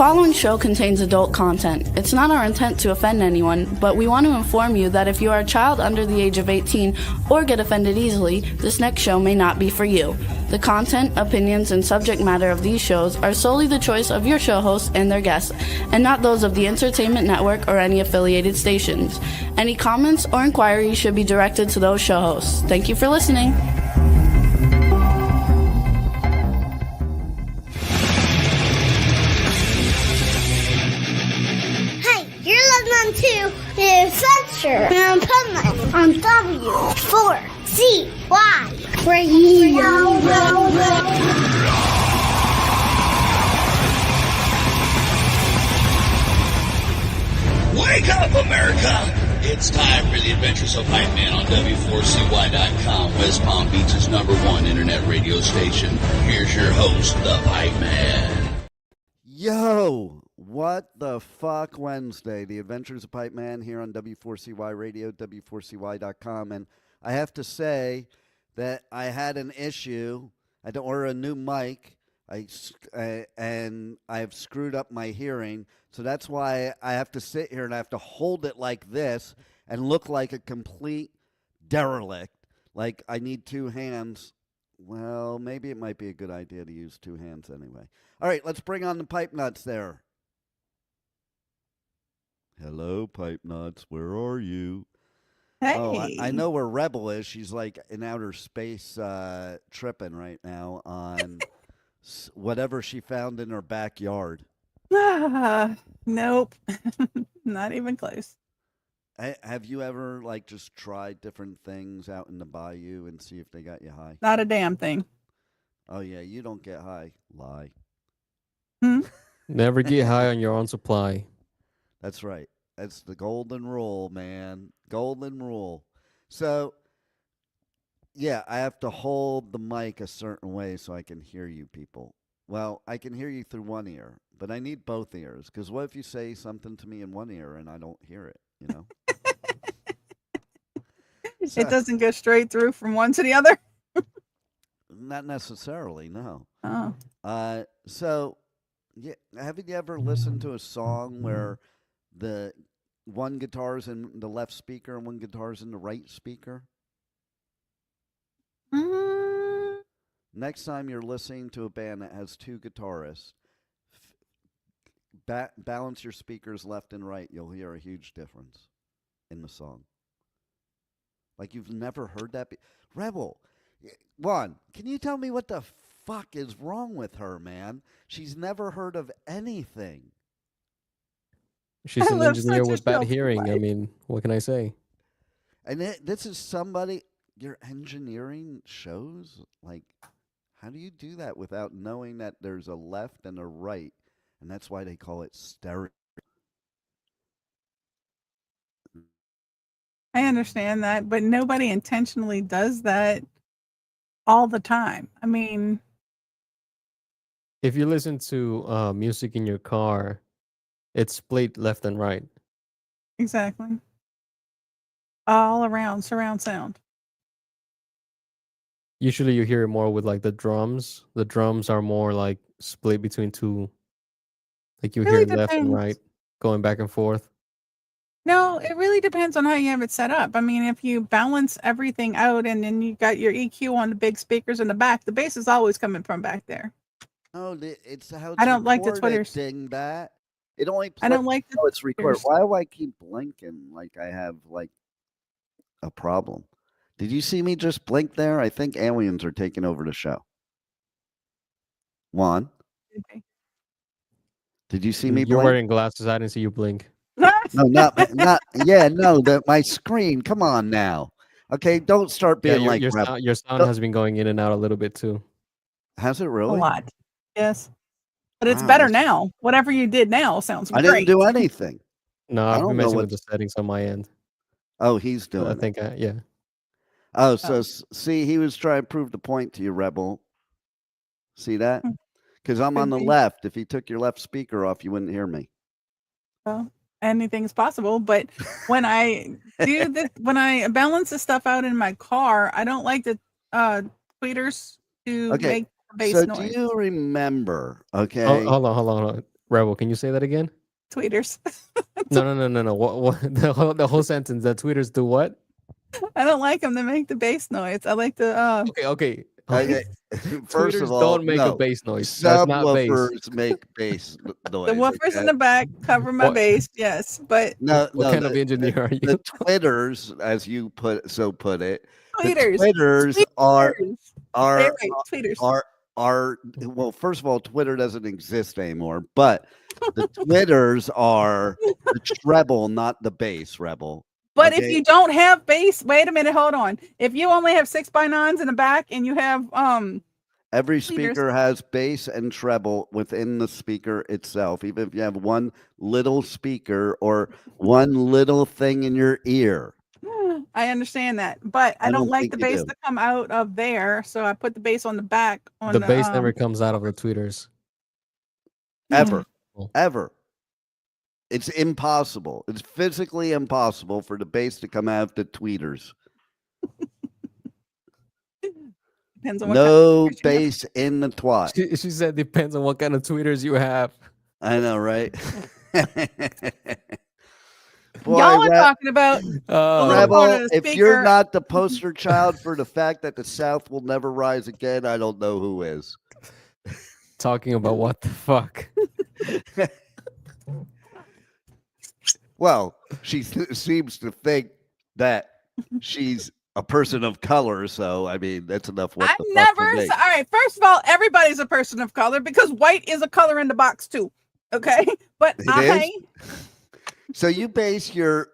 following show contains adult content. It's not our intent to offend anyone, but we want to inform you that if you are a child under the age of 18 or get offended easily, this next show may not be for you. The content, opinions, and subject matter of these shows are solely the choice of your show hosts and their guests, and not those of the Entertainment Network or any affiliated stations. Any comments or inquiries should be directed to those show hosts. Thank you for listening. To the Adventures of Pipeman on W4CY Radio. Wake up, America! It's time for the Adventures of Pipeman on W4CY.com, West Palm Beach's #1 internet radio station. Here's your host, the Pipeman. Yo! What the fuck Wednesday, the Adventures of Pipeman here on W4CY Radio, W4CY.com. And I have to say that I had an issue. I had to order a new mic, and I've screwed up my hearing. So that's why I have to sit here and I have to hold it like this and look like a complete derelict. Like I need two hands. Well, maybe it might be a good idea to use two hands anyway. All right, let's bring on the pipe nuts there. Hello, pipe nuts. Where are you? Hey. Oh, I know where Rebel is. She's like in outer space tripping right now on whatever she found in her backyard. Nope. Not even close. Have you ever like just tried different things out in the bayou and see if they got you high? Not a damn thing. Oh, yeah. You don't get high. Lie. Never get high on your own supply. That's right. That's the golden rule, man. Golden rule. So, yeah, I have to hold the mic a certain way so I can hear you people. Well, I can hear you through one ear, but I need both ears. Because what if you say something to me in one ear and I don't hear it, you know? It doesn't go straight through from one to the other? Not necessarily, no. Oh. So, yeah, haven't you ever listened to a song where the one guitar's in the left speaker and one guitar's in the right speaker? Next time you're listening to a band that has two guitarists, balance your speakers left and right. You'll hear a huge difference in the song. Like you've never heard that. Rebel, Juan, can you tell me what the fuck is wrong with her, man? She's never heard of anything. She's an engineer with bad hearing. I mean, what can I say? And this is somebody, your engineering shows? Like, how do you do that without knowing that there's a left and a right? And that's why they call it stereo. I understand that, but nobody intentionally does that all the time. I mean, if you listen to music in your car, it's split left and right. Exactly. All around surround sound. Usually you hear it more with like the drums. The drums are more like split between two. Like you hear left and right going back and forth. No, it really depends on how you have it set up. I mean, if you balance everything out and then you got your EQ on the big speakers in the back, the bass is always coming from back there. Oh, it's how it's I don't like the Twitters. That. It only plays I don't like how it's recorded. Why do I keep blinking like I have like a problem? Did you see me just blink there? I think aliens are taking over the show. Juan? Okay. Did you see me You're blink? wearing glasses. I didn't see you blink. No, not yeah, no, my screen. Come on now. Okay, don't start being like your sound has been going in and out a little bit too. Has it really? A lot. Yes. But it's better now. Whatever you did now sounds great. I didn't do anything. No, I've been messing with the settings on my end. Oh, he's doing I think, yeah. Oh, so see, he was trying to prove the point to you, Rebel. See that? Because I'm on the left. If he took your left speaker off, you wouldn't hear me. Well, anything's possible. But when I do this, when I balance the stuff out in my car, I don't like the tweeters to make bass so noise. do you remember? Okay. Hold on. Rebel, can you say that again? Tweeters. No. What the whole sentence? The tweeters do what? I don't like them to make the bass noise. I like the Okay. First Tweeters of all, don't make no. a bass noise. That's not bass. Subwoofers make bass noise. the woofers in the back cover my bass. Yes, but What kind of engineer are you? The twitters, as you put it, tweeters. the twitters are tweeters. are well. First of all, Twitter doesn't exist anymore, but the twitters are the treble, not the bass, Rebel. But if you don't have bass, wait a minute, hold on. If you only have 6x9s in the back and you have every speaker has bass and treble within the speaker itself, even if you have one little speaker or one little thing in your ear. I understand that, but I don't like the bass to come out of there, so I put the bass on the back. The bass never comes out of the tweeters. Ever. It's impossible. It's physically impossible for the bass to come out of the tweeters. Depends on what no bass in the twat. She said depends on what kind of tweeters you have. I know, right? Boy, y'all are talking about Rebel, if you're not the poster child for the fact that the South will never rise again, I don't know who is. Talking about what the fuck? Well, she seems to think that she's a person of color, so I mean that's enough. All right, first of all, everybody's a person of color because white is a color in the box too. Okay, but so you base your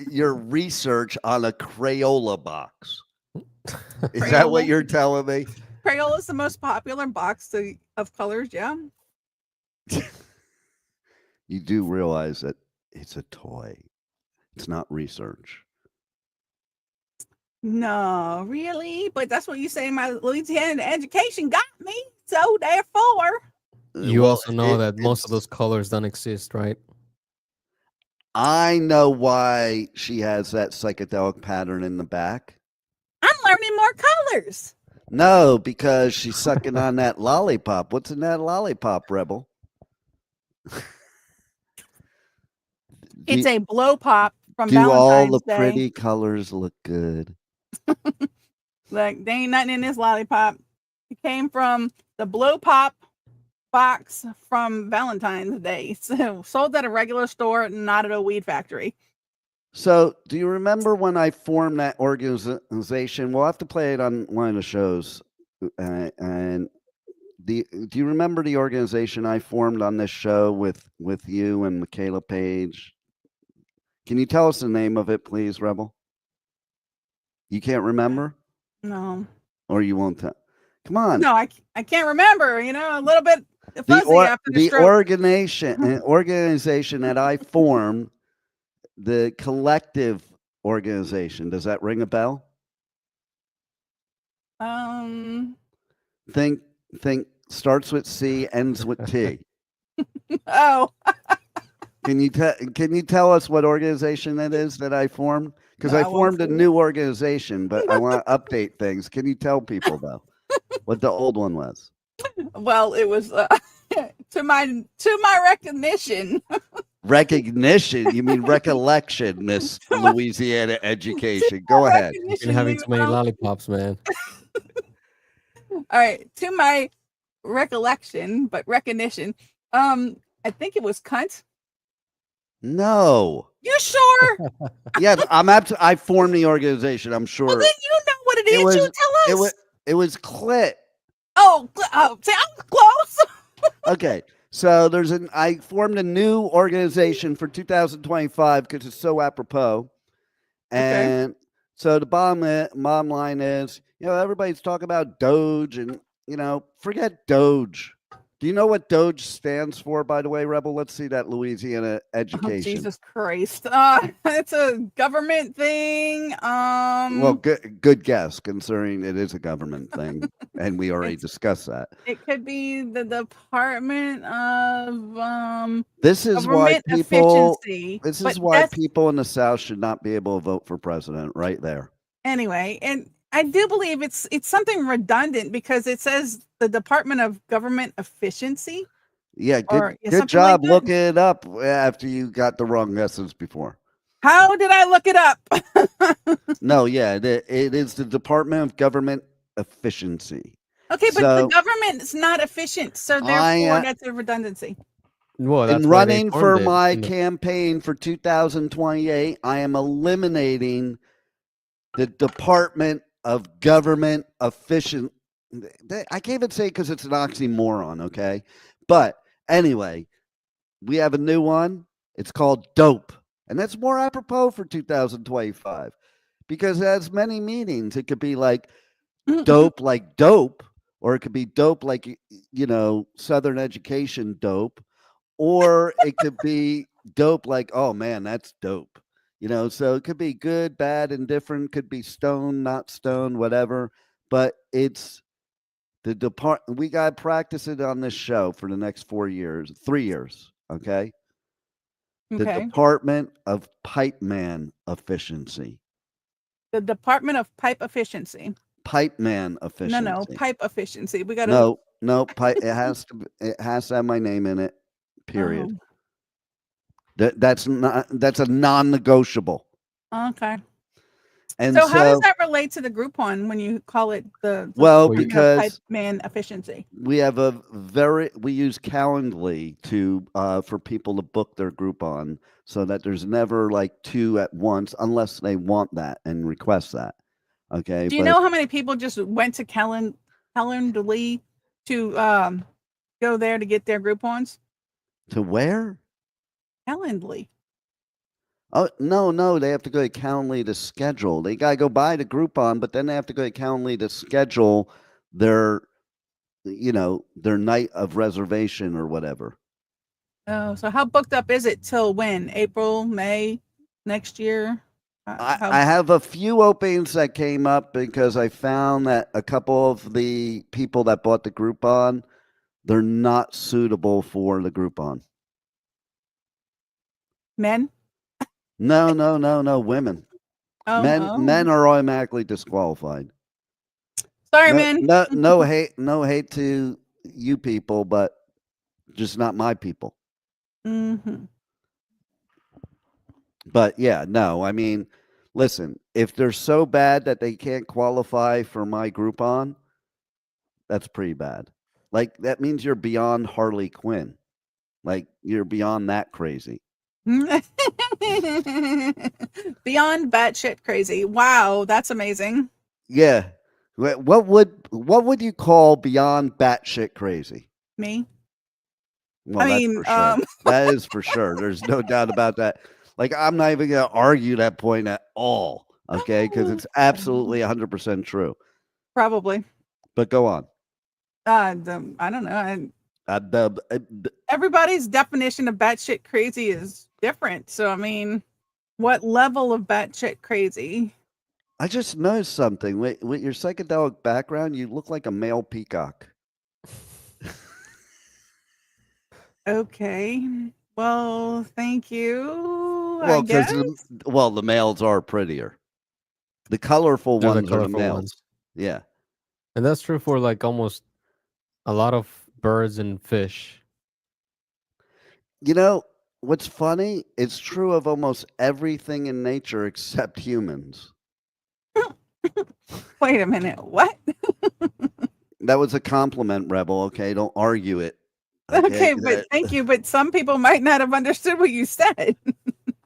research on a Crayola box. Is that what you're telling me? Crayola is the most popular box of colors, yeah. You do realize that it's a toy. It's not research. No, really? But that's what you say my Louisiana education got me. So therefore. You also know that most of those colors don't exist, right? I know why she has that psychedelic pattern in the back. I'm learning more colors. No, because she's sucking on that lollipop. What's in that lollipop, Rebel? It's a blow pop from Valentine's Day. Do all the pretty colors look good? Like, there ain't nothing in this lollipop. It came from the blow pop box from Valentine's Day. So sold at a regular store, not at a weed factory. So do you remember when I formed that organization? We'll have to play it on one of the shows. Do you remember the organization I formed on this show with you and Michaela Page? Can you tell us the name of it, please, Rebel? You can't remember? No. Or you won't tell? Come on. No, I can't remember. You know, a little bit fuzzy after the stroke. organization that I formed, the collective organization. Does that ring a bell? Think starts with C, ends with T. Oh. Can you tell us what organization that is that I formed? Because I formed a new organization, but I want to update things. Can you tell people though what the old one was? Well, it was to my recognition. Recognition? You mean recollection, Miss Louisiana education. Go ahead. You've been having too many lollipops, man. All right. To my recollection, but recognition. I think it was cunt. No. You sure? Yeah, I formed the organization. I'm sure. Well, then you know what it is. You tell us. It was clit. Oh, see, I'm close. Okay. So I formed a new organization for 2025 because it's so apropos. And so the bottom line is, everybody's talking about DOGE and, forget DOGE. Do you know what DOGE stands for, by the way, Rebel? Let's see that Louisiana education. Oh, Jesus Christ. It's a government thing. Well, good guess, considering it is a government thing, and we already discussed that. It could be the Department of This is why people in the South should not be able to vote for president, right there. Anyway, and I do believe it's something redundant because it says the Department of Government Efficiency. Yeah, Or good something job like that? looking it up after you got the wrong guesses before. How did I look it up? No, yeah, it is the Department of Government Efficiency. Okay, but the So government is not efficient, so I therefore that's a redundancy. Well, in that's why they running formed for it. my campaign for 2028, I am eliminating the Department of Government Efficient. I can't even say because it's an oxymoron, okay? But anyway, we have a new one. It's called DOPE. And that's more apropos for 2025 because it has many meanings. It could be like dope, like dope, or it could be dope, like, Southern education dope, or it could be dope, like, oh man, that's dope. So it could be good, bad, indifferent, could be stone, not stone, whatever. But it's the department. We got to practice it on this show for the next 3 years. Okay. The Okay. Department of Pipeman Efficiency. The Department of Pipe Efficiency. Pipeman Efficiency. No, pipe efficiency. We got to. No, pipe. It has to have my name in it. Period. That's a non-negotiable. Okay. And so how does that relate to the Groupon when you call it the because Pipeman Efficiency? We have we use Calendly for people to book their Groupon so that there's never like two at once unless they want that and request that. Okay. Do you know how many people just went to Calendly to go there to get their Groupons? To where? Calendly. Oh, no, they have to go to Calendly to schedule. They got to go buy the Groupon, but then they have to go to Calendly to schedule their night of reservation or whatever. Oh, so how booked up is it till when? April, May, next year? I have a few openings that came up because I found that a couple of the people that bought the Groupon, they're not suitable for the Groupon. Men? No, women. Oh, men are automatically disqualified. Sorry, man. No hate to you people, but just not my people. Mm-hmm. But yeah, no, I mean, listen, if they're so bad that they can't qualify for my Groupon, that's pretty bad. Like, that means you're beyond Harley Quinn. Like, you're beyond that crazy. Beyond batshit crazy. Wow, that's amazing. Yeah. What would you call beyond batshit crazy? Me? Well, that's for sure. That is for sure. There's no doubt about that. Like, I'm not even going to argue that point at all, okay? Because it's absolutely 100% true. Probably. But go on. I don't know. Everybody's definition of batshit crazy is different. So, I mean, what level of batshit crazy? I just noticed something. With your psychedelic background, you look like a male peacock. Okay. Well, thank you. Well, I guess. The males are prettier. The colorful ones are the males. Yeah. And that's true for like almost a lot of birds and fish. You know, what's funny? It's true of almost everything in nature except humans. Wait a minute. What? That was a compliment, Rebel. Okay, don't argue it. Okay, but thank you. But some people might not have understood what you said.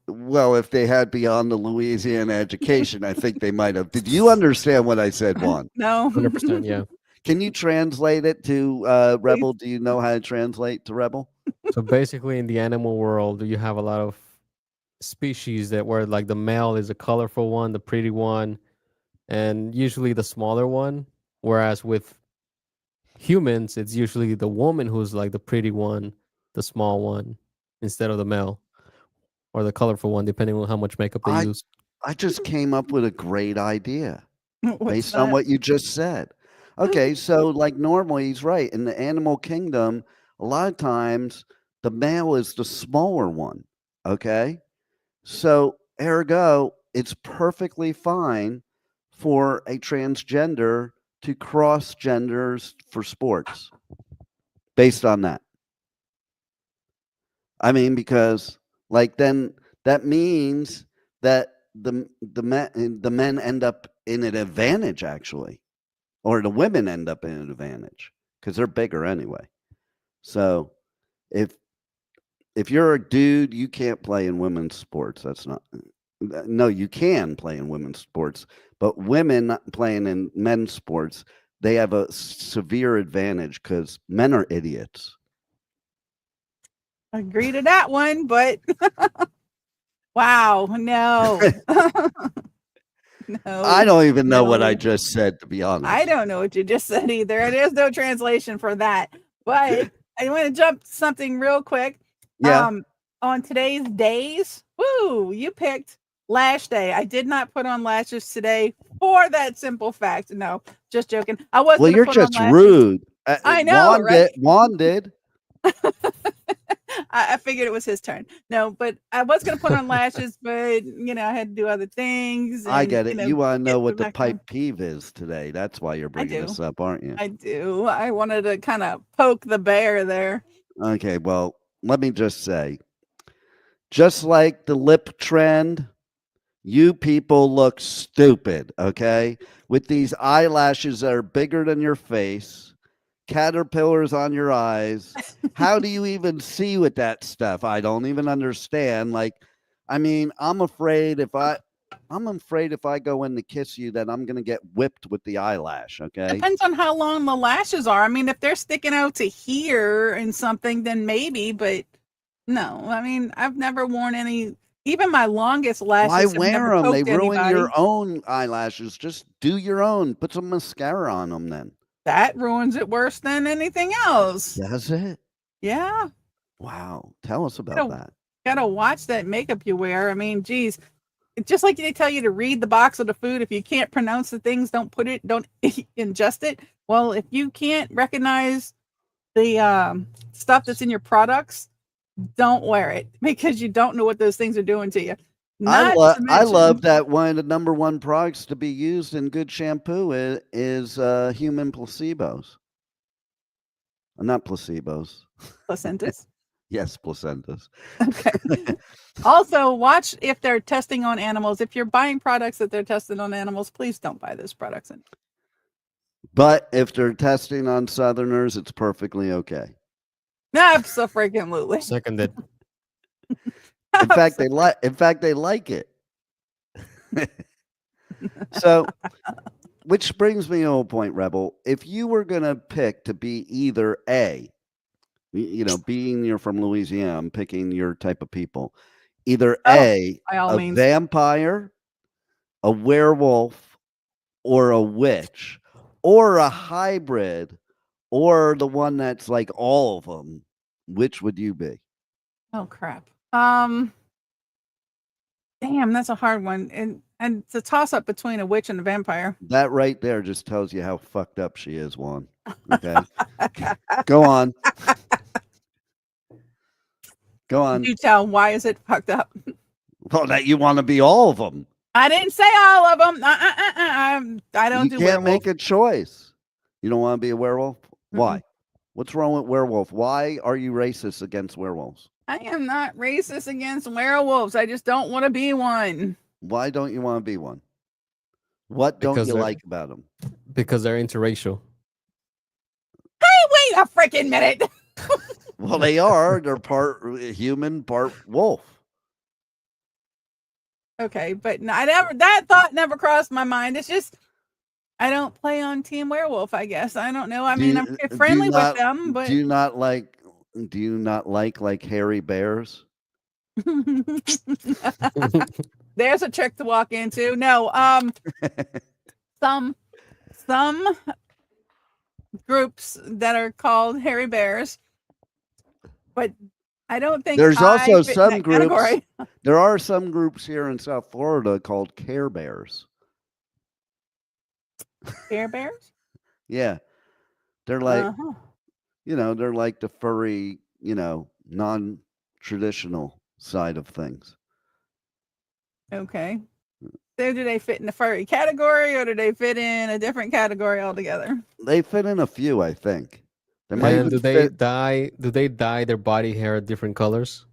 Well, if they had beyond the Louisiana education, I think they might have. Did you understand what I said, Juan? No. 100%, yeah. Can you translate it to Rebel? Do you know how to translate to Rebel? So basically, in the animal world, you have a lot of species where like the male is a colorful one, the pretty one, and usually the smaller one. Whereas with humans, it's usually the woman who's like the pretty one, the small one, instead of the male or the colorful one, depending on how much makeup they use. I just came up with a great idea based on what you just said. Okay, so like normally he's right. In the animal kingdom, a lot of times the male is the smaller one. Okay, so ergo, it's perfectly fine for a transgender to cross genders for sports based on that. I mean, because like then that means that the men end up in an advantage actually, or the women end up in an advantage because they're bigger anyway. So if you're a dude, you can't play in women's sports. That's not. No, you can play in women's sports, but women playing in men's sports, they have a severe advantage because men are idiots. Agree to that one, but wow, no. No. I don't even know what I just said, to be honest. I don't know what you just said either. There's no translation for that. But I want to jump to something real quick. Yeah. On today's days, you picked Lash Day. I did not put on lashes today for that simple fact. No, just joking. I was. Well, you're just rude. I know, right? Juan did. I figured it was his turn. No, but I was going to put on lashes, but I had to do other things. And, I get it. You want to know what the pipe peeve is today. That's why you're bringing this up, aren't you? I do. I wanted to kind of poke the bear there. Okay, well, let me just say, just like the lip trend, you people look stupid, okay? With these eyelashes that are bigger than your face, caterpillars on your eyes. How do you even see with that stuff? I don't even understand. Like, I mean, I'm afraid if I go in to kiss you, that I'm gonna get whipped with the eyelash. Okay. Depends on how long the lashes are. I mean, if they're sticking out to here and something, then maybe. But no, I mean, I've never worn any. Even my longest lashes. Why wear them? They ruin your own eyelashes. Just do your own. Put some mascara on them then. That ruins it worse than anything else. Does it? Yeah. Wow. Tell us about that. Gotta watch that makeup you wear. I mean, geez. Just like they tell you to read the box of the food. If you can't pronounce the things, don't ingest it. Well, if you can't recognize the stuff that's in your products, don't wear it because you don't know what those things are doing to you. I love that one of the number one products to be used in good shampoo is human placebos. Not placebos. Placentas? Yes, placentas. Okay. Also, watch if they're testing on animals. If you're buying products that they're testing on animals, please don't buy those products. But if they're testing on Southerners, it's perfectly okay. Absolutely. Seconded. In fact, they like it. So, which brings me to a point, Rebel. If you were going to pick to be either A, being you're from Louisiana, I'm picking your type of people. Either A, a vampire, a werewolf, or a witch, or a hybrid, or the one that's like all of them. Which would you be? Oh, crap. Damn, that's a hard one. And it's a toss-up between a witch and a vampire. That right there just tells you how fucked up she is, Juan. Okay. Go on. Go on. You tell, why is it fucked up? Well, that you want to be all of them. I didn't say all of them. I don't do werewolf. You can't make a choice. You don't want to be a werewolf? Mm-hmm. Why? What's wrong with werewolf? Why are you racist against werewolves? I am not racist against werewolves. I just don't want to be one. Why don't you want to be one? What don't you like about them? Because they're interracial. Hey, wait a freaking minute. Well, they are. They're part human, part wolf. Okay, but that thought never crossed my mind. It's just I don't play on Team Werewolf, I guess. I don't know. I mean, I'm friendly with them, but do you not like hairy bears? There's a trick to walk into. No, some groups that are called hairy bears, but I don't think there's also some groups. Category. There are some groups here in South Florida called Care Bears. Care Bears? Yeah, they're like, they're like the furry, non-traditional side of things. Okay. So do they fit in the furry category or do they fit in a different category altogether? They fit in a few, I think. They might And even do they fit. dye? Do they dye their body hair different colors?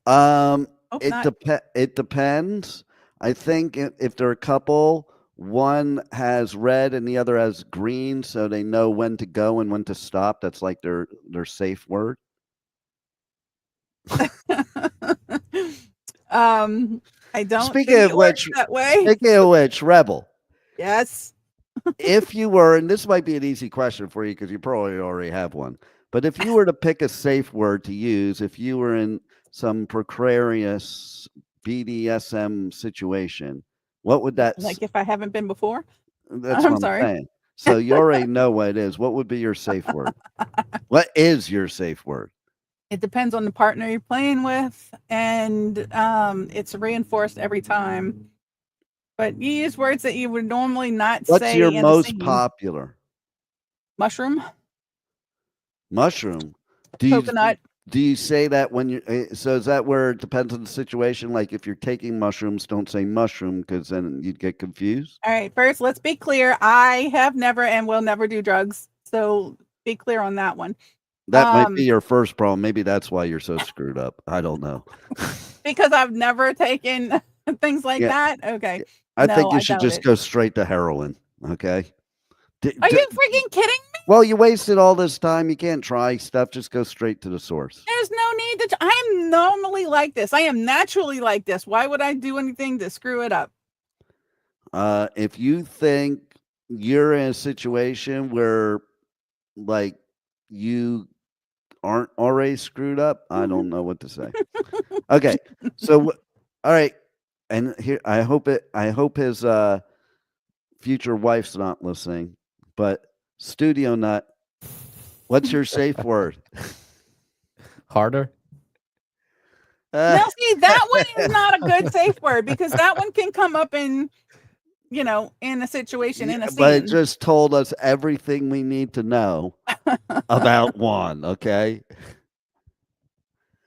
Hope It not. it depends. I think if they're a couple, one has red and the other has green, so they know when to go and when to stop. That's like their safe word. I don't Speaking think of it works which, that way. Rebel, Yes. if you were, and this might be an easy question for you because you probably already have one, but if you were to pick a safe word to use, if you were in some precarious BDSM situation, what would that? Like if I haven't been before. That's I'm what I'm sorry. saying. So you already know what it is. What would be your safe word? What is your safe word? It depends on the partner you're playing with, and it's reinforced every time. But you use words that you would normally not What's say your in a most scene. popular? Mushroom, Mushroom. coconut. Do you say that when you? So is that where it depends on the situation? Like if you're taking mushrooms, don't say mushroom because then you'd get confused. All right. First, let's be clear. I have never and will never do drugs. So be clear on that one. That might be your first problem. Maybe that's why you're so screwed up. I don't know. Because I've never taken things like Yeah. that. Okay. I No, think you I should doubt just it. go straight to heroin. Okay. Are you freaking kidding me? Well, you wasted all this time. You can't try stuff. Just go straight to the source. There's no need to. I am normally like this. I am naturally like this. Why would I do anything to screw it up? If you think you're in a situation where, like, you aren't already screwed up, I don't know what to say. Okay, so all right, and here I hope his future wife's not listening, but Studio Nut, what's your safe word? Harder. Now, see, that one is not a good safe word because that one can come up in a situation, in a scene. But it just told us everything we need to know about Juan, okay?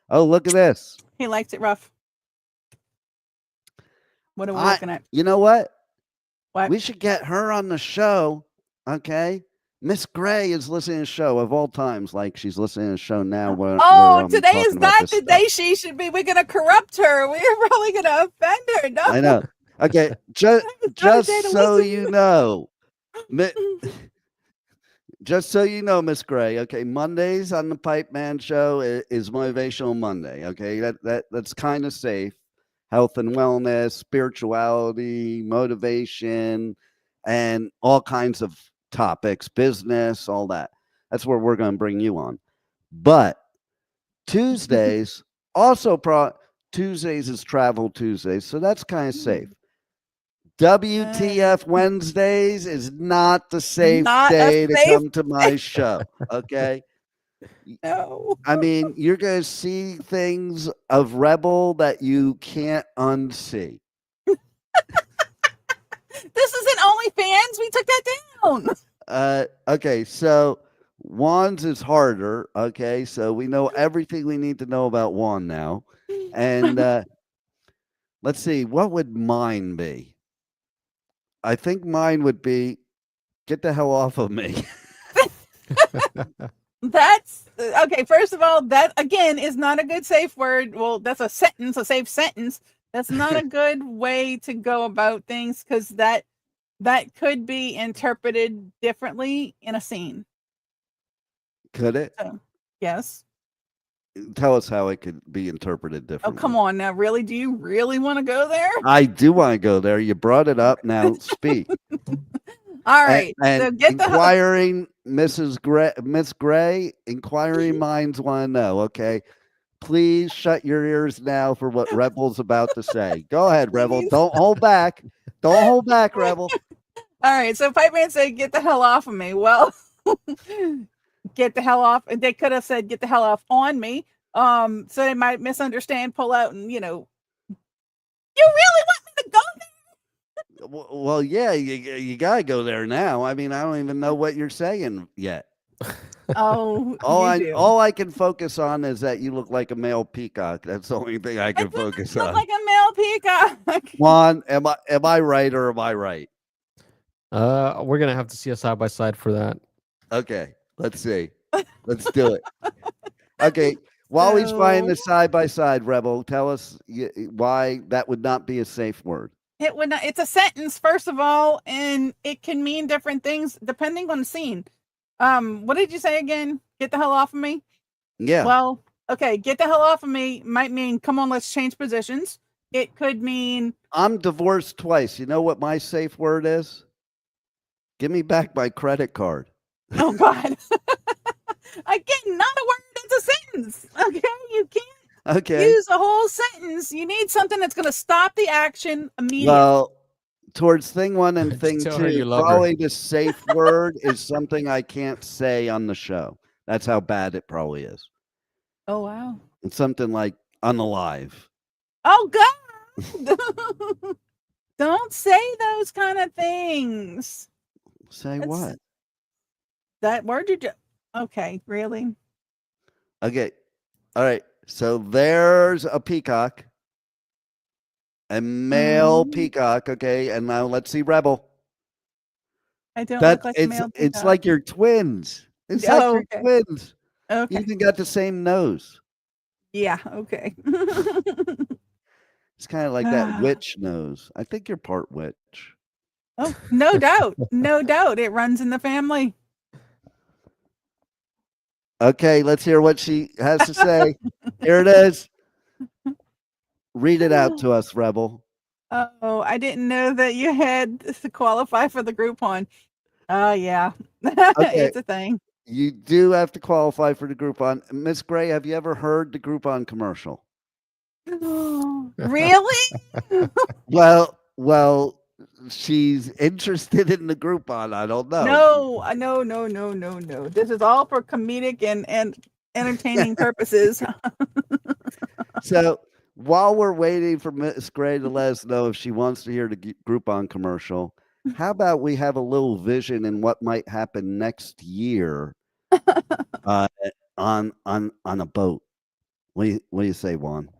Oh, look at this. He likes it rough. What are we looking at? You know what? What? We should get her on the show, okay? Miss Gray is listening to the show of all times, like she's listening to the show now. Today is not the day she should be. We're going to corrupt her. We're probably going to offend her. No. I know. Okay, just so you know, just so you know, Miss Gray. Okay, Mondays on the Pipeman show is Motivational Monday. Okay, that's kind of safe. Health and wellness, spirituality, motivation, and all kinds of topics, business, all that. That's where we're going to bring you on. But Tuesdays also Tuesdays is Travel Tuesdays, so that's kind of safe. WTF Wednesdays is not the safe day to come to my show. Okay. No. I mean, you're going to see things of Rebel that you can't unsee. This isn't OnlyFans. We took that down. Okay. So Juan's is harder. Okay. So we know everything we need to know about Juan now. And let's see, what would mine be? I think mine would be, get the hell off of me. That's okay. First of all, that again is not a good safe word. Well, that's a sentence, a safe sentence. That's not a good way to go about things because that could be interpreted differently in a scene. Could it? So, yes. Tell us how it could be interpreted Oh, differently. come on now. Really? Do you really want to go there? I do want to go there. You brought it up. Now speak. All right. And so get inquiring Miss Gray, inquiring minds want to know. Okay. Please shut your ears now for what Rebel's about to say. Go ahead, Rebel. Don't hold back. Don't hold back, Rebel. All right. So Pipeman said, get the hell off of me. Well, get the hell off. They could have said, get the hell off on me. So they might misunderstand, pull out, and you really want me to go there? Well, yeah, you gotta go there now. I mean, I don't even know what you're saying yet. Oh, all I can focus on is that you look like a male peacock. That's the only thing I can focus on. Look like a male peacock. Juan, am I right or am I right? We're gonna have to see a side by side for that. Okay, let's see. Let's do it. Okay. While he's finding So- the side by side, Rebel, tell us why that would not be a safe word. It would not. It's a sentence, first of all, and it can mean different things depending on the scene. What did you say again? Get the hell off of me. Yeah. Well, okay. Get the hell off of me might mean, come on, let's change positions. It could mean, I'm divorced twice. You know what my safe word is? Give me back my credit card. oh God. Again, not a word. It's a sentence. Okay, you can't Okay. use a whole sentence. You need something that's going to stop the action immediately. Well, towards thing one and Just thing tell her you two, love her. probably the safe word is something I can't say on the show. That's how bad it probably is. Oh wow. It's something like unalive. Oh God. Don't say those kind of things. Say That's- what? That word you just. Okay, really? Okay. All right. So there's a peacock. A male peacock. Okay. And now let's see Rebel. I don't That look like a male it's peacock. like you're twins. It's Oh, like okay. you're twins. You Okay. even got the same nose. Yeah. Okay. It's kind of like that witch nose. I think you're part witch. Oh, no doubt. No doubt. It runs in the family. Okay, let's hear what she has to say. Here it is. Read it out to us, Rebel. Oh, I didn't know that you had to qualify for the Groupon. Oh, yeah. Okay. It's a thing. You do have to qualify for the Groupon. Miss Gray, have you ever heard the Groupon commercial? Really? Well, she's interested in the Groupon. I don't know. No. This is all for comedic and entertaining purposes. So while we're waiting for Miss Gray to let us know if she wants to hear the Groupon commercial, how about we have a little vision in what might happen next year on a boat? What do you say, Juan?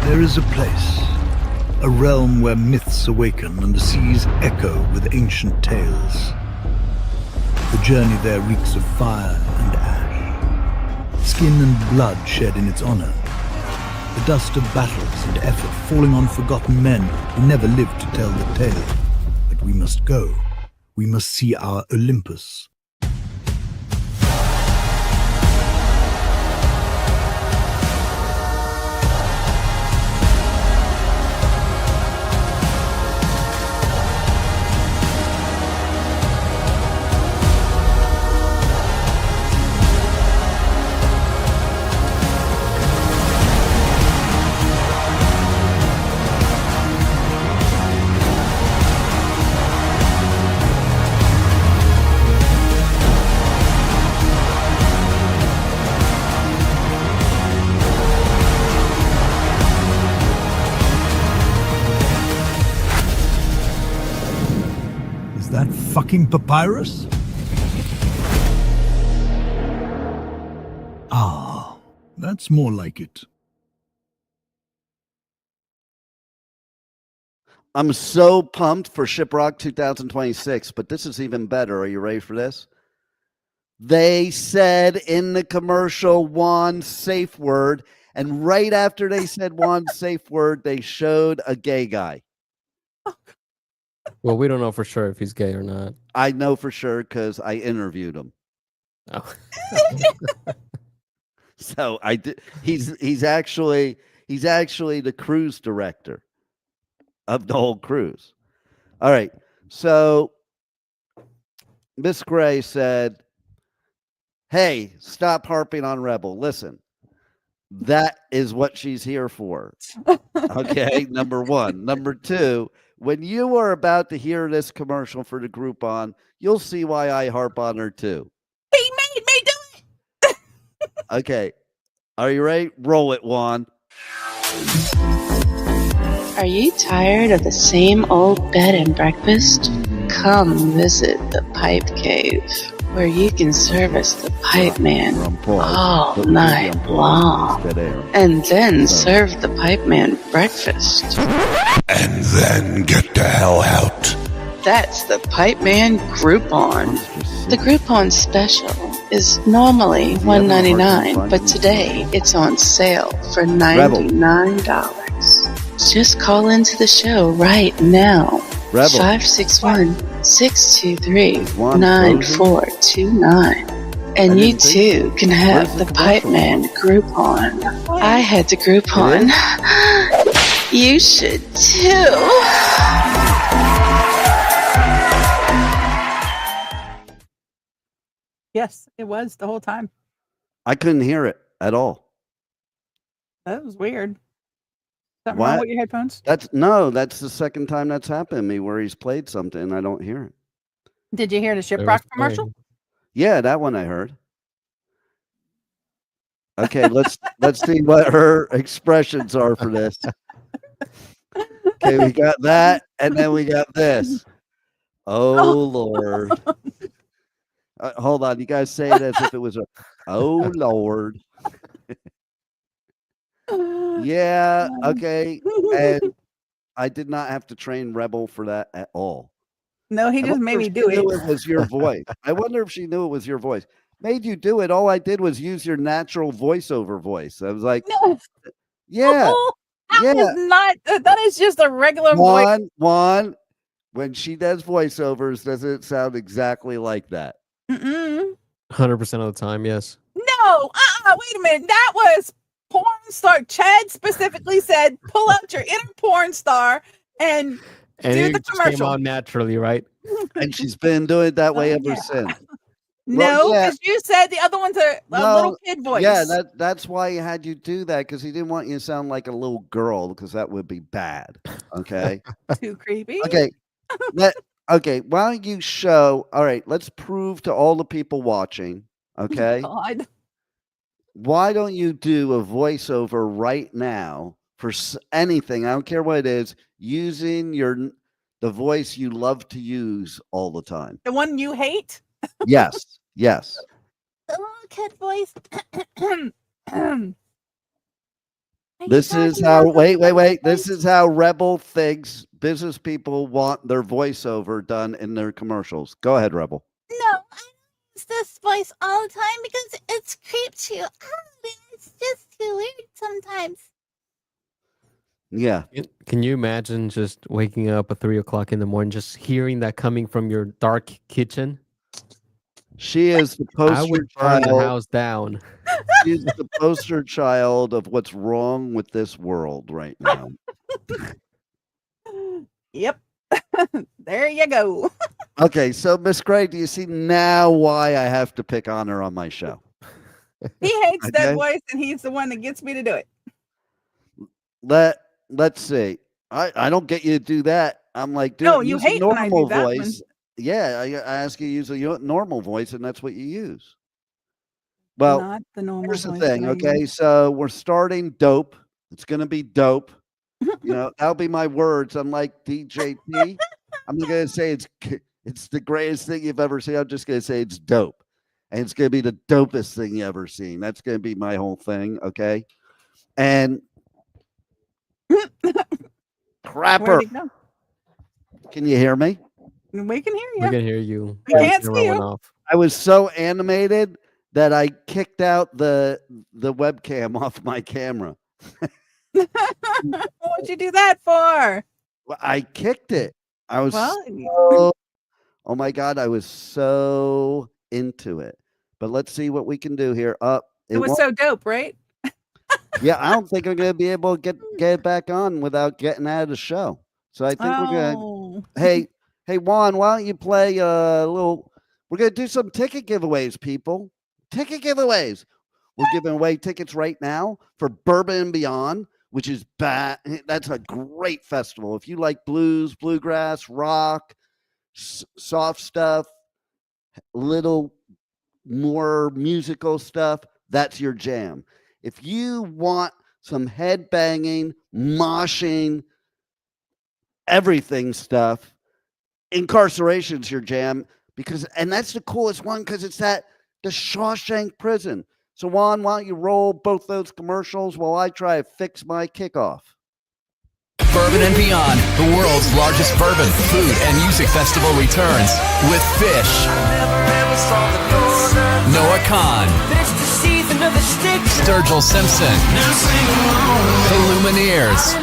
There is a place, a realm where myths awaken and the seas echo with ancient tales. The journey there reeks of fire and ash, skin and blood shed in its honor, the dust of battles and effort falling on forgotten men who never lived to tell the tale. But we must go. We must see our Olympus. That fucking papyrus? Ah, that's more like it. I'm so pumped for Shiprocked 2026, but this is even better. Are you ready for this? They said in the commercial Juan's safe word, and right after they said Juan's safe word, they showed a gay guy. Well, we don't know for sure if he's gay or not. I know for sure because I interviewed him. Oh. So I did. He's actually the cruise director of the whole cruise. All right. So Miss Gray said, "Hey, stop harping on Rebel. Listen, that is what she's here for." Okay, number one. Number two, when you are about to hear this commercial for the Groupon, you'll see why I harp on her too. He made me do it. Okay. Are you ready? Roll it, Juan. Are you tired of the same old bed and breakfast? Come visit the Pipe Cave. where you can service the Pipeman all But night maybe I'm long, dead air. and then serve the Pipeman breakfast. And then get the hell out. That's the Pipeman Groupon. The Groupon special is normally $1.99, but today it's on sale for $99. Just call into the show right now. 561-623-9429. And you too can have the Pipeman Groupon. I had the Groupon. You should too. Yes, it was the whole time. I couldn't hear it at all. That was weird. Something What? wrong with your headphones? That's the second time that's happened to me where he's played something and I don't hear it. Did you hear the There was Shiprocked commercial? playing. Yeah, that one I heard. Okay, let's see what her expressions are for this. Okay, we got that, and then we got this. Oh Lord. Hold on, you guys say it as if it was a oh Lord. Yeah, okay. And I did not have to train Rebel for that at all. No, he I just wonder made if me she do knew it. it was your voice. I wonder if she knew it was your voice. Made you do it. All I did was use your natural voiceover voice. I was like, No, yeah, that is not. That is just a regular voice. Juan, when she does voiceovers, does it sound exactly like that? 100% of the time, yes. No, wait a minute. That was porn star. Chad specifically said, "Pull out your inner porn star and And do it the just came commercial." out naturally, right? And she's been doing it that way ever yeah. since. No, yeah. because you said the other one's a little kid voice. Yeah, that's why he had you do that, because he didn't want you to sound like a little girl, because that would be bad. Okay. Too creepy. Okay. Okay. Why don't you show? All right. Let's prove to all the people watching. Okay. God. Why don't you do a voiceover right now for anything? I don't care what it is, using the voice you love to use all the time. The one you hate? Yes. Yes. The little kid voice. This is how, wait. This is how Rebel thinks business people want their voiceover done in their commercials. Go ahead, Rebel. No, I use this voice all the time because it creeps you out and it's just too weird sometimes. Yeah. Can you imagine just waking up at 3 o'clock in the morning, just hearing that coming from your dark kitchen? She is the I poster would burn the child. house down. She's the poster child of what's wrong with this world right now. Yep. There you go. Okay, so Miss Gray, do you see now why I have to pick on her on my show? He hates Okay. that voice, and he's the one that gets me to do it. Let's see. I don't get you to do that. I'm like, dude, No, you use hate a when I do normal that one. voice. Yeah, I ask you to use a normal voice, and that's what you use. Well, Not the normal here's the voice thing, that I okay? use. So we're starting dope. It's gonna be dope. That'll be my words. I'm like DJT. I'm not gonna say it's the greatest thing you've ever seen. I'm just gonna say it's dope, and it's gonna be the dopest thing you ever seen. That's gonna be my whole thing, okay? And crapper, Where'd he go? can you hear me? We can hear We you. can hear you. We can't Camera see went you. off. I was so animated that I kicked out the webcam off my camera. What'd you do that for? Well, I kicked it. I was Well, oh my God, I was so into it. But let's see what we can do here. it was so dope, right? Yeah, I don't think I'm gonna be able to get it back on without getting out of the show. So I think we're gonna Oh. hey Juan, why don't you play a little? We're gonna do some ticket giveaways, people. Ticket giveaways. We're giving away tickets right now for Bourbon Beyond, which is bad. That's a great festival. If you like blues, bluegrass, rock, soft stuff, little more musical stuff, that's your jam. If you want some head banging, moshing, everything stuff, Inkcarceration's your jam. and that's the coolest one because it's the Shawshank prison. So Juan, why don't you roll both those commercials while I try to fix my kickoff? Bourbon and Beyond, the world's largest bourbon, food, and music festival returns with Fish, Noah Khan, Sturgill Simpson, The Lumineers,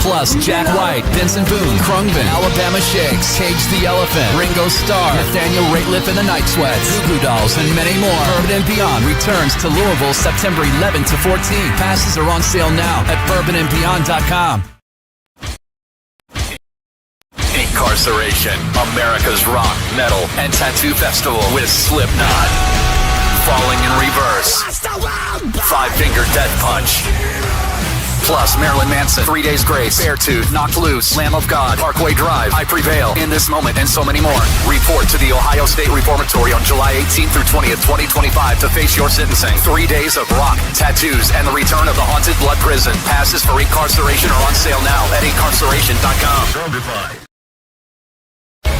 plus Jack White, Vincent Boone, Krungben, Alabama Shakes, Cage the Elephant, Ringo Starr, Nathaniel Rateliff and the Night Sweats, Goo Goo Dolls, and many more. Bourbon and Beyond returns to Louisville September 11 to 14. Passes are on sale now at bourbonandbeyond.com. Inkcarceration, America's rock, metal, and tattoo festival with Slipknot, Falling in Reverse, Five Finger Death Punch, plus Marilyn Manson, 3 Days Grace, Beartooth, Knocked Loose, Lamb of God, Parkway Drive, I Prevail, In This Moment, and so many more. Report to the Ohio State Reformatory on July 18th through 20th, 2025 to face your sentencing. 3 days of rock, tattoos, and the return of the Haunted Blood Prison. Passes for Inkcarceration are on sale now at inkcarceration.com.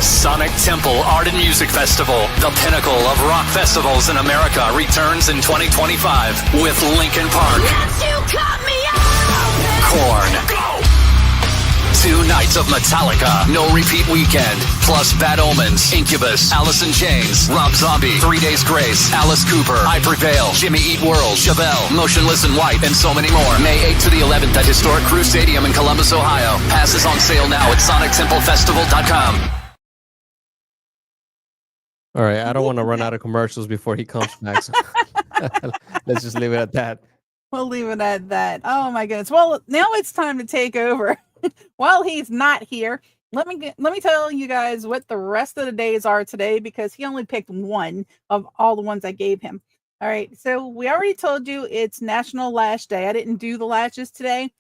Sonic Temple Art and Music Festival, the pinnacle of rock festivals in America, returns in 2025 with Linkin Park, Korn, 2 nights of Metallica, No Repeat Weekend, plus Bad Omens, Incubus, Alice in Chains, Rob Zombie, 3 Days Grace, Alice Cooper, I Prevail, Jimmy Eat World, Chevelle, Motionless in White, and so many more. May 8th to the 11th at Historic Crew Stadium in Columbus, Ohio. Passes on sale now at sonictemplefestival.com. All right, I don't want to run out of commercials before he comes back. So let's just leave it at that. We'll leave it at that. Oh my goodness. Well, now it's time to take over. While he's not here, let me tell you guys what the rest of the days are today, because he only picked one of all the ones I gave him. All right, so we already told you it's National Lash Day. I didn't do the lashes today,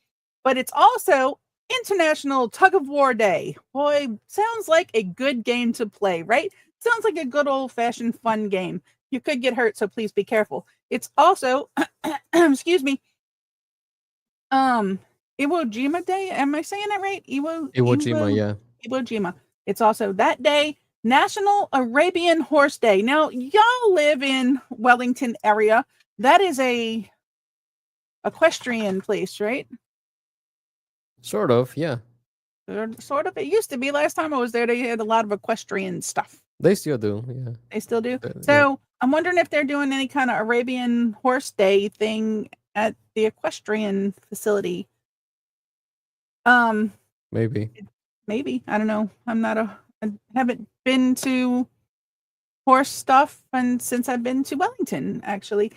but it's also International Tug of War Day. Boy, sounds like a good game to play, right? Sounds like a good old-fashioned fun game. You could get hurt, so please be careful. It's also, excuse me, Iwo Jima Day. Am I saying that right? Iwo Jima, yeah. Iwo Jima. It's also that day, National Arabian Horse Day. Now, y'all live in Wellington area. That is a equestrian place, right? Sort of, yeah. Sort of. It used to be. Last time I was there, they had a lot of equestrian stuff. They still do, yeah. They still do? So I'm wondering if they're doing any kind of Arabian Horse Day thing at the equestrian facility. Maybe. I don't know. I haven't been to horse stuff since I've been to Wellington, actually.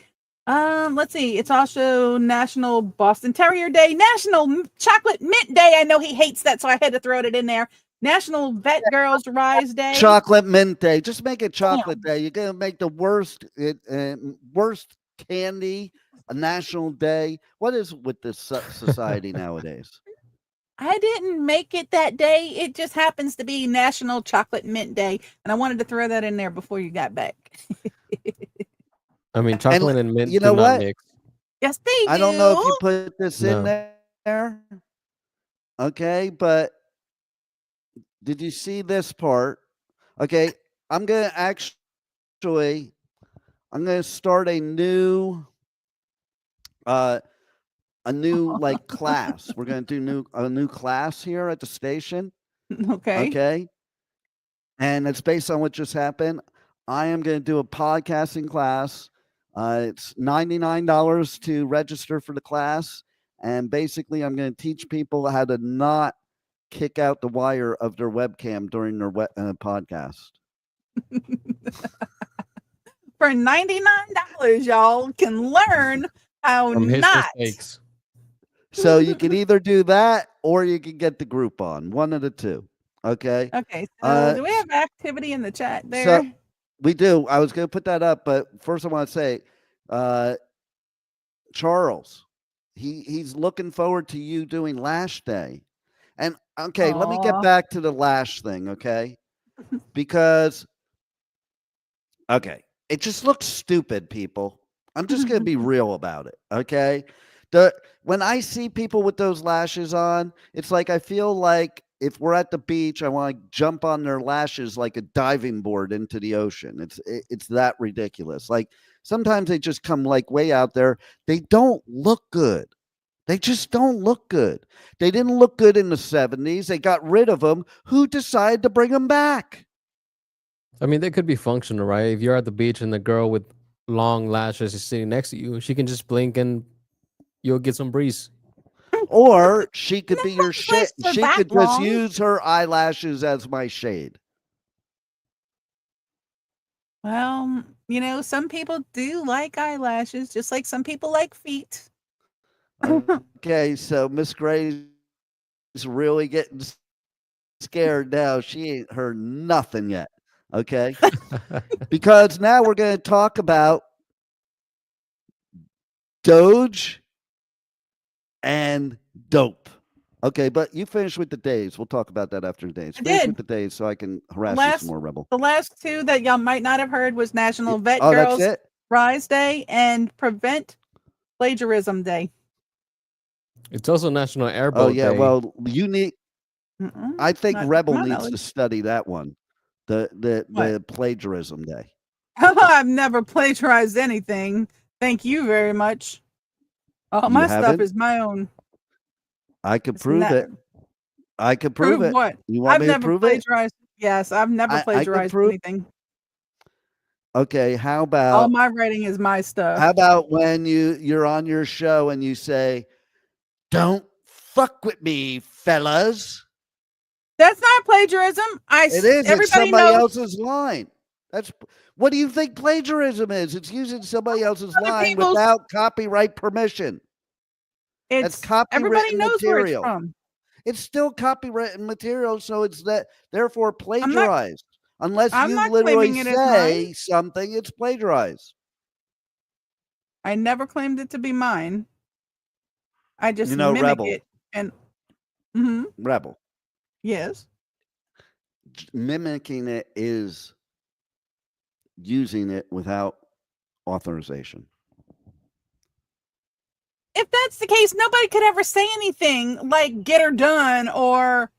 Let's see. It's also National Boston Terrier Day, National Chocolate Mint Day. I know he hates that, so I had to throw it in there. National Vet Girls Rise Day. Chocolate Mint Day. Just make it Chocolate Day. You're gonna make the worst candy a national day. What is with this society nowadays? I didn't make it that day. It just happens to be National Chocolate Mint Day, and I wanted to throw that in there before you got back. I mean, chocolate and mint. You know what? Mix. Yes, they do. I don't know if you put this in there. Okay, but did you see this part? Okay, I'm gonna start a new like class. We're gonna do a new class here at the station. Okay. Okay. And it's based on what just happened. I am gonna do a podcasting class. It's $99 to register for the class, and basically I'm going to teach people how to not kick out the wire of their webcam during their podcast. For $99, y'all can learn how From his not. mistakes. So you can either do that or you can get the group on. One of the two. Okay. Okay. So do we have activity in the chat there? So we do. I was going to put that up, but first I want to say, Charles, he's looking forward to you doing Lash Day. And okay, let me get back to the lash thing, okay? Because, okay, it just looks stupid, people. I'm just going to be real about it, okay? When I see people with those lashes on, it's like I feel like if we're at the beach, I want to jump on their lashes like a diving board into the ocean. It's that ridiculous. Like sometimes they just come like way out there. They don't look good. They just don't look good. They didn't look good in the 70s. They got rid of them. Who decided to bring them back? I mean, they could be functional, right? If you're at the beach and the girl with long lashes is sitting next to you, she can just blink and you'll get some breeze. Or she could be your shade. for She that could just long. use her eyelashes as my shade. Well, you know, some people do like eyelashes, just like some people like feet. Okay, so Miss Gray's really getting scared now. She ain't heard nothing yet. Okay, because now we're going to talk about DOGE and dope. Okay, but you finished with the days. We'll talk about that after the days. I Finish did. with the days so I can harass you Last- some more, Rebel. The last two that y'all might not have heard was National Vet Oh, that's Girls it? Rise Day and Prevent Plagiarism Day. It's also National Airboat Oh, yeah, Day. well, you need... Mm-mm, I think not to Rebel my needs to knowledge. study that one, the What? plagiarism day. I've never plagiarized anything. Thank you very much. All You my stuff haven't? is my own. I could It's prove not- it. I could prove it. what? You want I've me to never prove it? plagiarized. Yes, I've never I could plagiarized prove- anything. Okay, how All about my writing is my stuff. when you're on your show and you say, "Don't fuck with me, fellas." That's not plagiarism. It is. It's Everybody somebody knows. else's line. That's what do you think plagiarism is? It's using somebody else's Other line people's- without copyright permission. It's copywritten everybody knows where it's material. from. It's still copywritten material, so it's that therefore not- plagiarized. Unless I'm you not literally claiming it as say something, it's plagiarized. I never claimed it to be mine. I just You know, mimic Rebel. it. And Mhm, Rebel. yes. Mimicking it is using it without authorization. If that's the case, nobody could ever say anything like "get her done" or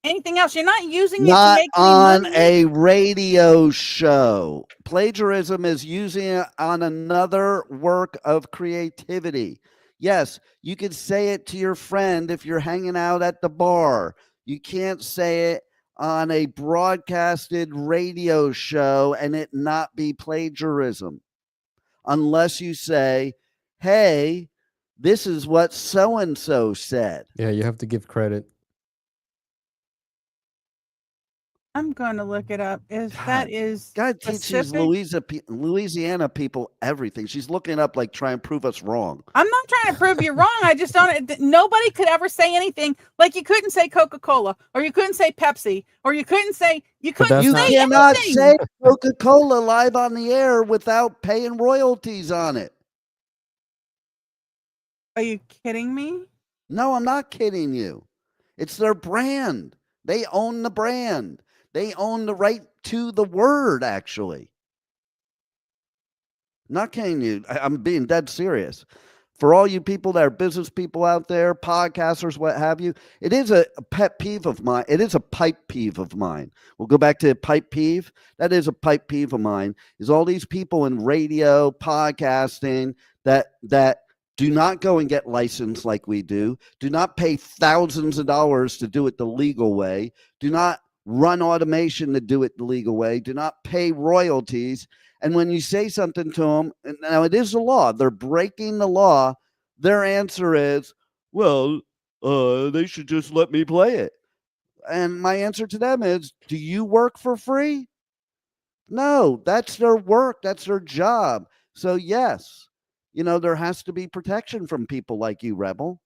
anything else. You're not using it to Not make any on money. a radio show. Plagiarism is using it on another work of creativity. Yes, you could say it to your friend if you're hanging out at the bar. You can't say it on a broadcasted radio show and it not be plagiarism. Unless you say, "Hey, this is what so-and-so said." Yeah, you have to give credit. I'm going to look it up. If God, that is God teaches specific, Louisiana people everything. She's looking up like try and prove us wrong. I'm not trying to prove you wrong. I just don't. Nobody could ever say anything. Like you couldn't say Coca-Cola, or you couldn't say Pepsi, or you couldn't say that's You not- say cannot anything. say Coca-Cola live on the air without paying royalties on it. Are you kidding me? No, I'm not kidding you. It's their brand. They own the brand. They own the right to the word, actually. Not kidding you. I'm being dead serious. For all you people that are business people out there, podcasters, what have you, it is a pet peeve of mine. It is a pipe peeve of mine. We'll go back to pipe peeve. That is a pipe peeve of mine, is all these people in radio, podcasting that do not go and get licensed like we do not pay thousands of dollars to do it the legal way, do not run automation to do it the legal way, do not pay royalties. And when you say something to them, and now it is the law, they're breaking the law, their answer is, well, they should just let me play it. And my answer to them is, do you work for free? No, that's their work. That's their job. So yes, there has to be protection from people like you, Rebel.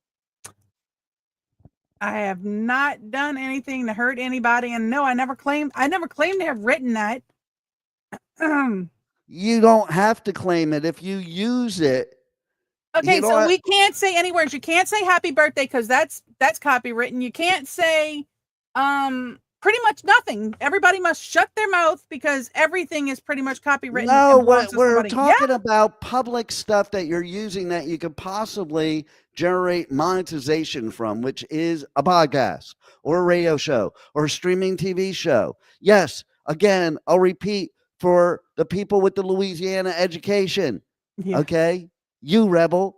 I have not done anything to hurt anybody, and no, I never claimed to have written that. You don't have to claim it if you use it. Okay, You know so what? we can't say any words. You can't say happy birthday because that's copywritten. You can't say pretty much nothing. Everybody must shut their mouth because everything is pretty much copywritten. No, and belongs to we're somebody. talking about public stuff that you're using that you could possibly generate monetization from, which is a podcast or a radio show or a streaming TV show. Yes, again, I'll repeat for the people with the Louisiana education. Yeah. Okay, you rebel.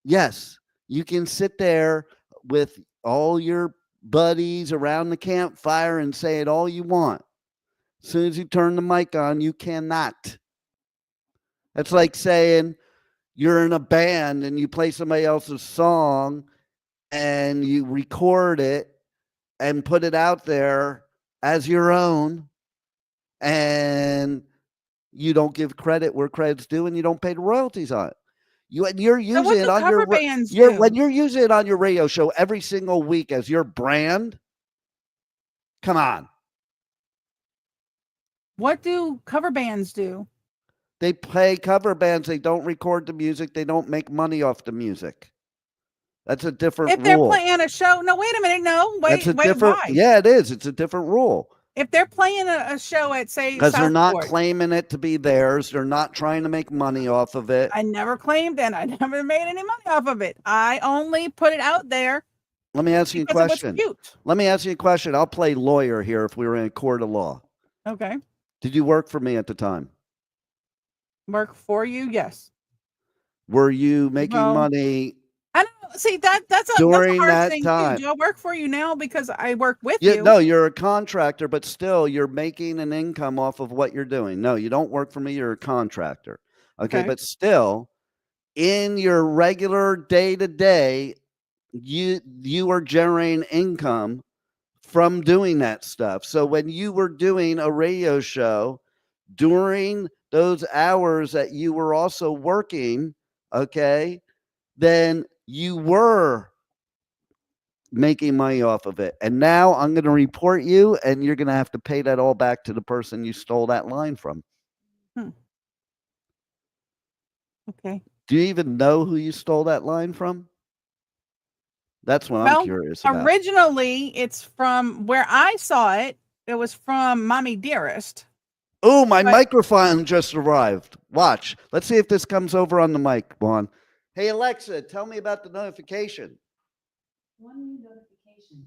Yes, you can sit there with all your buddies around the campfire and say it all you want. As soon as you turn the mic on, you cannot. That's like saying you're in a band and you play somebody else's song and you record it and put it out there as your own, and you don't give credit where credit's due and you don't pay the royalties on it. You're using it on your when you're using it on your radio show every single week as your brand. Come on. What do cover bands do? They play cover bands. They don't record the music. They don't make money off the music. That's a different rule. If they're playing a show, no, wait a minute, no, wait, why? Yeah, it is. It's a different rule. If they're playing a show at, say, because they're not Southport, claiming it to be theirs. They're not trying to make money off of it. I never claimed and I never made any money off of it. I only put it out there. Let me ask you a question. Let me ask you a question. I'll play lawyer here if we were in a court of law. Okay. Did you work for me at the time? Work for you? Yes. Were you making money? I don't see that's a hard thing too. Do I work for you now because I work with you? No, you're a contractor, but still you're making an income off of what you're doing. No, you don't work for me. You're a contractor. Okay. But still in your regular day to day, you are generating income from doing that stuff. So when you were doing a radio show during those hours that you were also working, okay, then you were making money off of it. And now I'm going to report you and you're going to have to pay that all back to the person you stole that line from. Okay. Do you even know who you stole that line from? That's what I'm curious about. Originally, it's from where I saw it. It was from Mommy Dearest. Oh, my microphone just arrived. Watch. Let's see if this comes over on the mic, Juan. Hey, Alexa, tell me about the notification. One new notification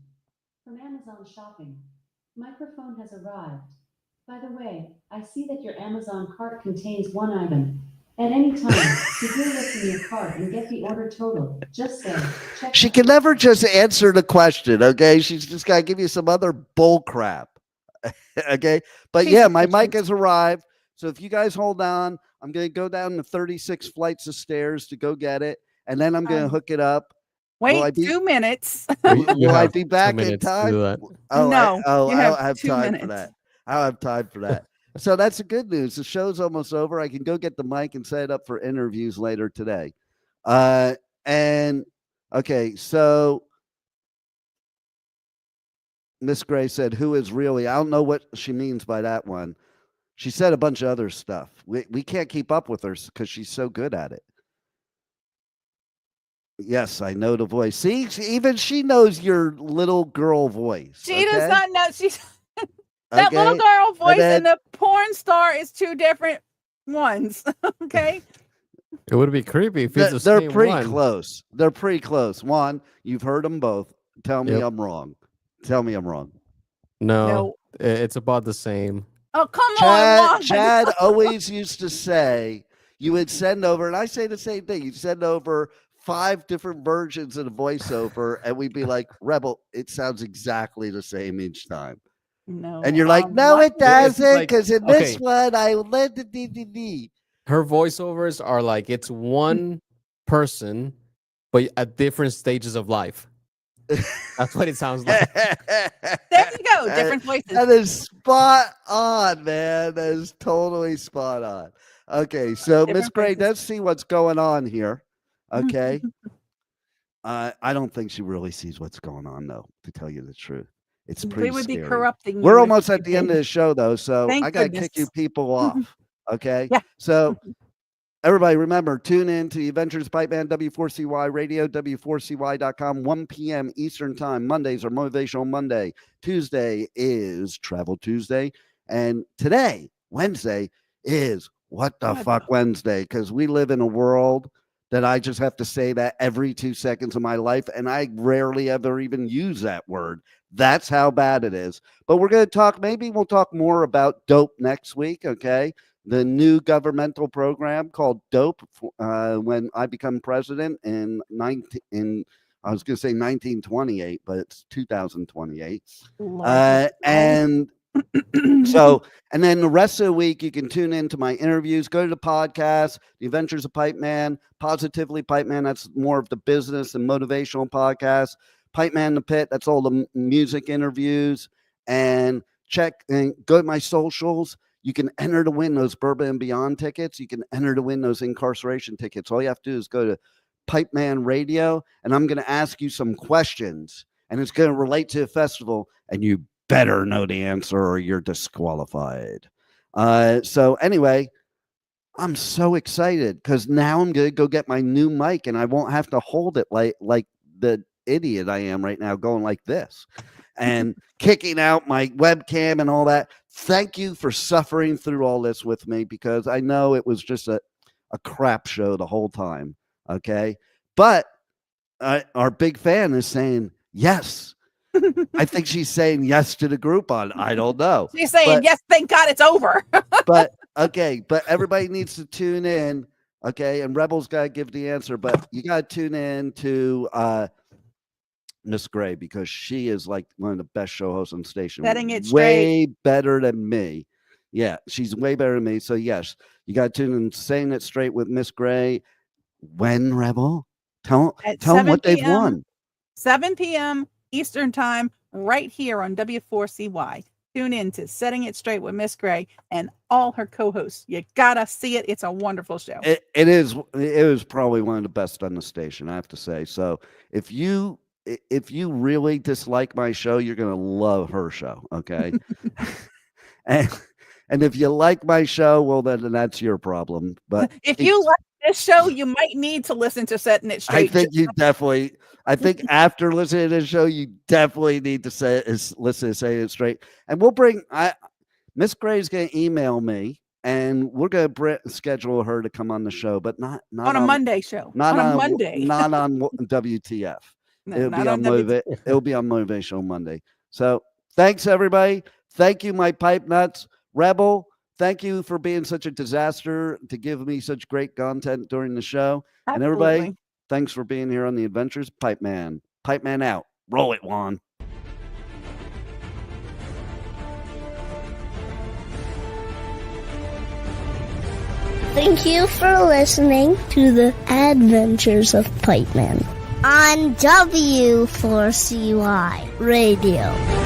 from Amazon Shopping. Microphone has arrived. By the way, I see that your Amazon cart contains one item. At any time, to do what's in your cart and get the order total, just say, check. She can never just answer the question, okay? She's just got to give you some other bull crap, okay? But yeah, my mic has arrived. So if you guys hold on, I'm going to go down the 36 flights of stairs to go get it, and then I'm going to hook it up. Wait 2 minutes. Will I be back in time? Oh, no. I don't have time for that. I don't have time for that. So that's the good news. The show's almost over. I can go get the mic and set it up for interviews later today. And okay, so Miss Gray said, who is really? I don't know what she means by that one. She said a bunch of other stuff. We can't keep up with her because she's so good at it. Yes, I know the voice. See, even she knows your little girl voice. She does not know. She's that little girl voice and the porn star is two different ones. Okay. It would be creepy if it's the they're same pretty one. close. They're pretty close. Juan, you've heard them both. Tell me I'm wrong. Tell me I'm wrong. No, it's about the same. Oh, come on. Chad always used to say you would send over, and I say the same thing. You'd send over 5 different versions of the voiceover, and we'd be like, Rebel, it sounds exactly the same each time. No. And you're like, no, it doesn't, because in this one, I led the DVD. Her voiceovers are like, it's one person, but at different stages of life. That's what it sounds like. There you go. Different voices. That is spot on, man. That is totally spot on. Okay, so Miss Gray, let's see what's going on here. Okay. I don't think she really sees what's going on, though, to tell you the truth. It's pretty They would scary. be corrupting. We're almost at the end of the show, though, so Thank I got to goodness. kick you people off. Okay. Yeah. So everybody remember, tune in to the Adventures of Pipeman, W4CY Radio, W4CY.com, 1 p.m. Eastern Time. Mondays are Motivational Monday. Tuesday is Travel Tuesday. And today, Wednesday, is What the Fuck Wednesday, because we live in a world that I just have to say that every 2 seconds of my life, and I rarely ever even use that word. That's how bad it is. But we're going to talk, maybe we'll talk more about dope next week, okay? The new governmental program called DOPE when I become president in I was going to say 1928, but it's 2028. And so, and then the rest of the week, you can tune into my interviews, go to the podcast, The Adventures of Pipeman, Positively Pipeman. That's more of the business and motivational podcast. Pipeman the Pit, that's all the music interviews. And check and go to my socials. You can enter to win those Bourbon Beyond tickets. You can enter to win those incarceration tickets. All you have to do is go to Pipeman Radio, and I'm going to ask you some questions, and it's going to relate to the festival, and you better know the answer or you're disqualified. So anyway, I'm so excited because now I'm going to go get my new mic, and I won't have to hold it like the idiot I am right now, going like this and kicking out my webcam and all that. Thank you for suffering through all this with me, because I know it was just a crap show the whole time. Okay. But our big fan is saying yes. I think she's saying yes to the Groupon. I don't know. She's saying yes, thank God it's over. But everybody needs to tune in. Okay. And Rebel's got to give the answer, but you got to tune in to Miss Gray, because she is like one of the best show hosts on the station. Setting it straight. Way better than me. Yeah, she's way better than me. So yes, you got to tune in, Saying It Straight with Miss Gray. When, Rebel? Tell them what they've won. 7 p.m. Eastern time, right here on W4CY. Tune in to Setting It Straight with Miss Gray and all her co-hosts. You gotta see it. It's a wonderful show. It is probably one of the best on the station, I have to say. So if you really dislike my show, you're gonna love her show. Okay. And if you like my show, well, then that's your problem. But if you like this show, you might need to listen to Setting It Straight. I think after listening to this show, you definitely need to listen to Saying It Straight. And we'll bring Miss Gray's going to email me, and we're going to schedule her to come on the show, but not on a Monday show. Not on Monday. Not on WTF. No, it'll be on Motivational Monday. So thanks, everybody. Thank you, my pipe nuts. Rebel, thank you for being such a disaster to give me such great content during the show. Absolutely. And everybody, thanks for being here on the Adventures of Pipeman. Pipeman out. Roll it, Juan. Thank you for listening to the Adventures of Pipeman on W4CY Radio.